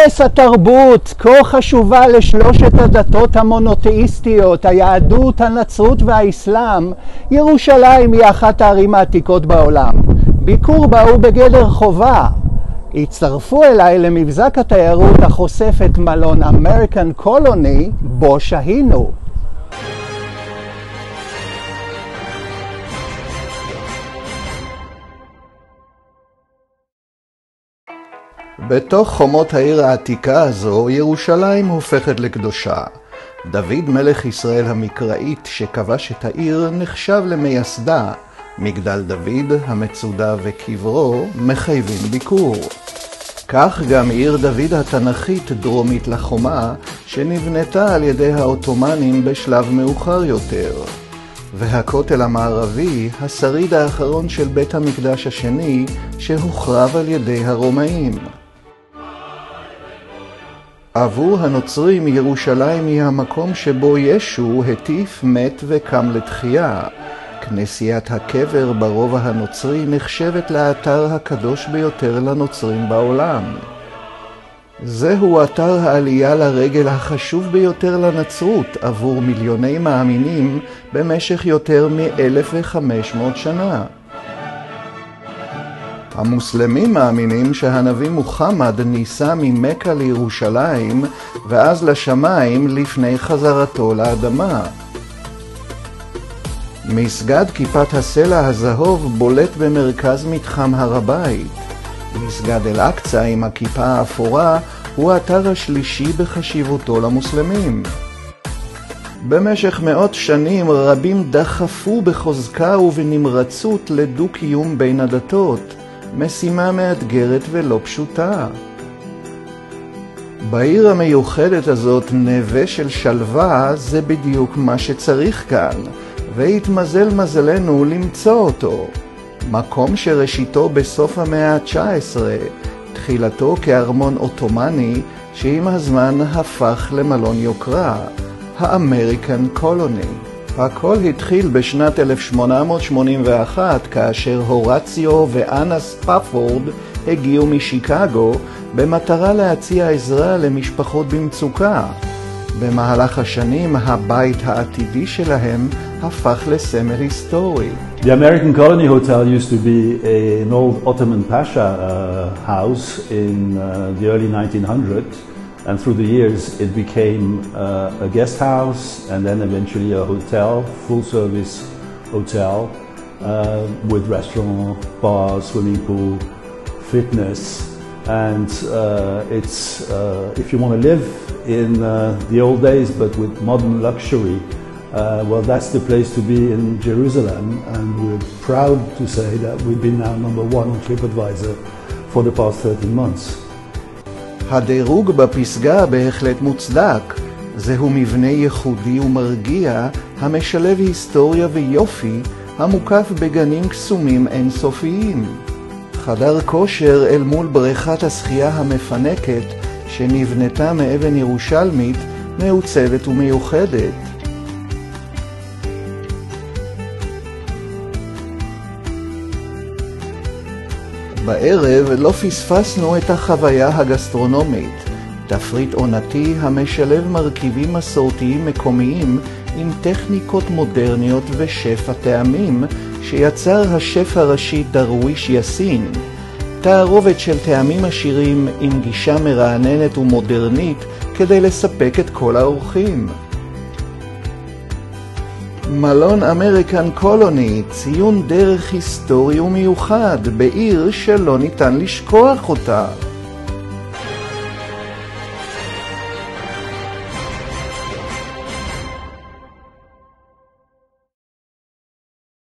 ערש התרבות, כה חשובה לשלושת הדתות המונותאיסטיות, היהדות, הנצרות והאסלאם, ירושלים היא אחת הערים העתיקות בעולם. ביקור בה הוא בגדר חובה. הצטרפו אליי למבזק התיירות החושף את מלון אמריקן קולוני, בו שהינו. בתוך חומות העיר העתיקה הזו, ירושלים הופכת לקדושה. דוד מלך ישראל המקראית שכבש את העיר נחשב למייסדה. מגדל דוד, המצודה וקברו מחייבים ביקור. כך גם עיר דוד התנ"כית דרומית לחומה, שנבנתה על ידי העות'מאנים בשלב מאוחר יותר. והכותל המערבי, השריד האחרון של בית המקדש השני, שהוחרב על ידי הרומאים. עבור הנוצרים ירושלים היא המקום שבו ישו הטיף, מת וקם לתחייה. כנסיית הקבר ברובע הנוצרי נחשבת לאתר הקדוש ביותר לנוצרים בעולם. זהו אתר העלייה לרגל החשוב ביותר לנצרות עבור מיליוני מאמינים במשך יותר מ-1500 שנה. המוסלמים מאמינים שהנביא מוחמד ניסה ממכה לירושלים ואז לשמיים לפני חזרתו לאדמה. מסגד כיפת הסלע הזהוב בולט במרכז מתחם הר הבית. מסגד אל-אקצא עם הכיפה האפורה הוא האתר השלישי בחשיבותו למוסלמים. במשך מאות שנים רבים דחפו בחוזקה ובנמרצות לדו-קיום בין הדתות, משימה מאתגרת ולא פשוטה. בעיר המיוחדת הזאת נווה של שלווה זה בדיוק מה שצריך כאן, והתמזל מזלנו למצוא אותו. מקום שראשיתו בסוף המאה ה-19, תחילתו כארמון עות'מאני שעם הזמן הפך למלון יוקרה, האמריקן קולוני. הכל התחיל בשנת 1881 כאשר הורציו ואנה ספפורד הגיעו משיקגו במטרה להציע עזרה למשפחות במצוקה. במהלך השנים הבית העתידי שלהם הפך לסמל היסטורי. The American Colony Hotel used to be an old Ottoman Pasha house in the early 1900s, and through the years it became a guest house and then eventually a hotel, full-service hotel with restaurant, bar, swimming pool, fitness, and it's if you want to live in the old days but with modern luxury, well, that's the place to be in Jerusalem, and we're proud to say that we've been now #1 on TripAdvisor for the past 13 months. הדירוג בפסגה בהחלט מוצדק. זהו מבנה ייחודי ומרגיע המשלב היסטוריה ויופי, המוקף בגנים קסומים אינסופיים. חדר כושר אל מול בריכת השחייה המפנקת שנבנתה מאבן ירושלמית, מעוצבת ומיוחדת. בערב לא פספסנו את החוויה הגסטרונומית, תפריט עונתי המשלב מרכיבים מסורתיים מקומיים עם טכניקות מודרניות ושף הטעמים שיצר השף הראשי דרוויש יאסין, תערובת של טעמים עשירים עם גישה מרעננת ומודרנית כדי לספק את כל האורחים. מלון אמריקן קולוני, ציון דרך היסטורי ומיוחד בעיר שלא ניתן לשכוח אותה.